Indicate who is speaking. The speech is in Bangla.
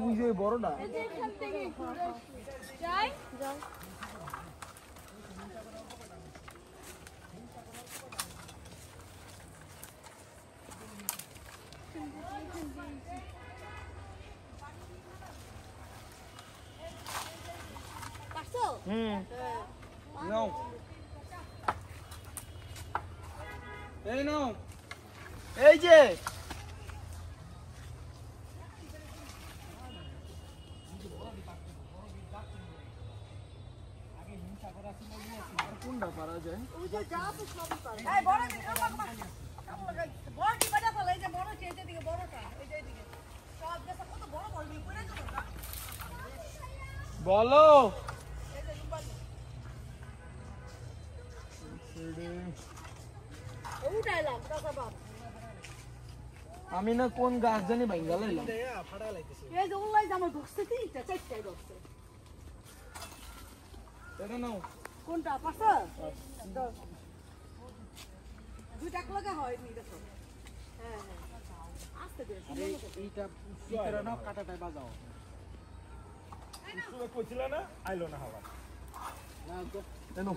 Speaker 1: ওই যে বড়টা
Speaker 2: এখান থেকে ঘুরে যাই যাও পারছো
Speaker 1: নাও এই নাও এই যে কোনটা পারা যায়
Speaker 2: ওই যে যা তো সবই পারো এই বড় দিকে বড় কি বাজা ফেলে এই যে বড় চেয়ে দিকে বড়টা এই যে দিকে সব গাছ কত বড় বড় পড়ে যাবে না
Speaker 1: বলো
Speaker 2: এই যে রুবালি ওটাইলাম কাঁচা বাপ
Speaker 1: আমি না কোন গাছ জানি ভাঙ্গা লাইলাম
Speaker 2: এই যে ওলাই জামা ঢুকছে তিনটা চারটায় ঢুকছে
Speaker 1: এটা নাও
Speaker 2: কোনটা পারছো দুইটা লাগা হয়নি দেখো হ্যাঁ হ্যাঁ আস্তে করে
Speaker 1: এইটা ভিতরে নাও কাটাটাই বাজাও
Speaker 3: কইছিল না আইলো না হাওয়া
Speaker 1: না